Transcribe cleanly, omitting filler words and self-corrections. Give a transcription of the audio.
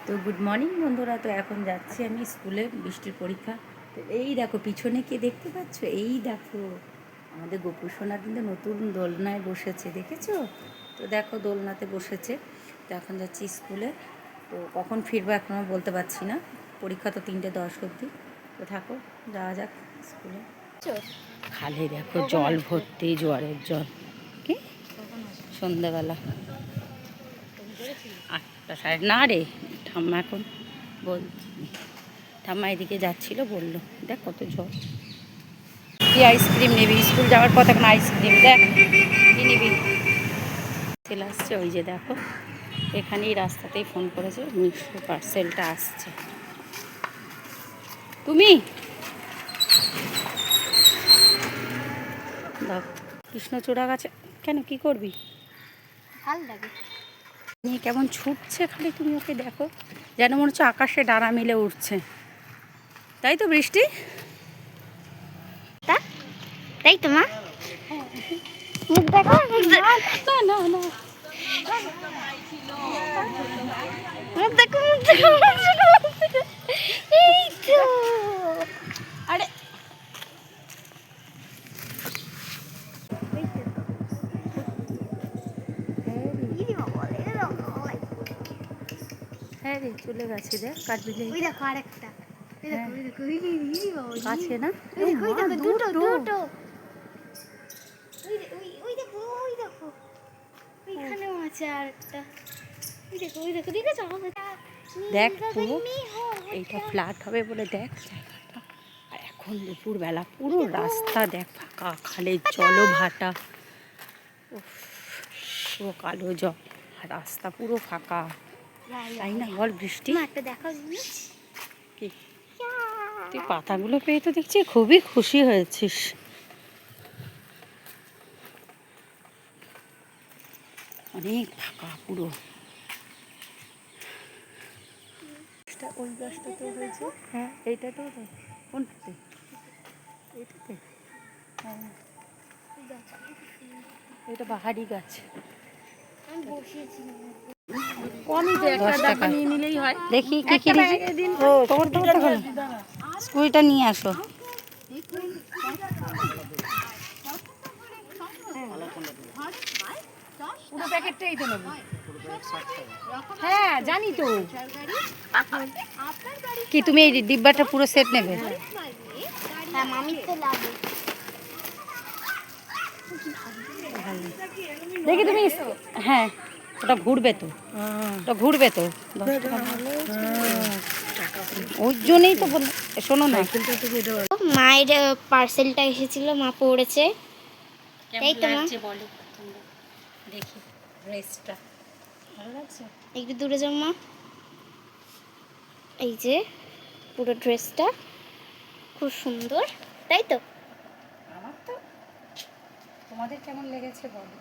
তো good morning বন্ধুরা। তো এখন যাচ্ছি আমি স্কুলে, বৃষ্টির পরীক্ষা। তো এই দেখো পিছনে কে দেখতে পাচ্ছ, এই দেখো আমাদের গোপু সোনা কিন্তু নতুন দোলনায় বসেছে, দেখেছো? তো দেখো দোলনাতে বসেছে। তো এখন যাচ্ছি স্কুলে। তো কখন ফিরবো এখনও বলতে পারছি না, পরীক্ষা তো 3:10 অবধি। তো থাকো, যাওয়া যাক স্কুলে। খালে দেখো জল ভর্তি, জোয়ারের জল। কি সন্ধ্যাবেলা 8:30 না রে, ঠাম্মা এখন বলছি, ঠাম্মা এদিকে যাচ্ছিল, বললো দেখ কত জল। কি আইসক্রিম নিবি? স্কুল যাওয়ার পথ এখন আইসক্রিম, দেখ কি নিবি? চলে আসছে, ওই যে দেখো এখানেই রাস্তাতেই ফোন করেছে, মিষ্টি পার্সেলটা আসছে। তুমি দাও। কৃষ্ণচূড়া গাছে কেন, কি করবি? ভালো লাগে নিয়ে কেমন ছুটছে, খালি তুমি ওকে দেখো, যেন মনে হচ্ছে আকাশে ডানা মিলে উঠছে, তাই তো বৃষ্টি? তাই তো মা, মুখ দেখো, না না না, মুখ দেখো, মুখ দেখো, এই তো। আরে হ্যাঁ রে, চলে গেছে, দেখ কাঠবিড়ি। ওই দেখো আরেকটা, ওই দেখো, ওই দেখো, কাছে না, ওই দেখো, ওই দেখো, দুটো দুটো, ওই দেখো, ওই দেখো, ওইখানেও আছে আরেকটা, ওই দেখো, ওই দেখো, দেখেছো? দেখ পুরো এইটা ফ্ল্যাট হবে বলে দেখ জায়গাটা। আর এখন দুপুরবেলা পুরো রাস্তা দেখ ফাঁকা, খালের জলও ভাটা, উফ, পুরো কালো জল, আর রাস্তা পুরো ফাঁকা, তাই না বল বৃষ্টি? একটা দেখাও জিনিস কি তুই পাতাগুলো পেয়ে তো দেখছি খুবই খুশি হয়েছিস। অনেক ফাঁকা পুরো। ওই গাছটাতেও হয়েছে, হ্যাঁ এইটাতেও তো, কোনটাতে? এইটাতে, হ্যাঁ এটা বাহারি গাছ। আমি বসিয়েছি, কমই তো, একটা ডাব্বা নিয়ে নিলেই হয়। দেখি কি কি দিন। ও তোমার তো স্কুলটা নিয়ে আসো। পুরো প্যাকেটটাই তো নেবো। হ্যাঁ জানি তো। কি তুমি এই ডিব্বাটা পুরো সেট নেবে? হ্যাঁ মামির তো লাগে। দেখি তুমি, হ্যাঁ ওটা ঘুরবে তো, ওটা ঘুরবে তো, 10 টাকা ওই জন্যই তো বল। শোনো না, মায়ের পার্সেলটা এসেছিল, মা পড়েছে, তাই তো মা? বলো তোমরা, দেখি ড্রেসটা ভালো লাগছে? একটু দূরে যাও মা, এই যে পুরো ড্রেসটা খুব সুন্দর, তাই তো? আমার তো, তোমাদের কেমন লেগেছে বলো।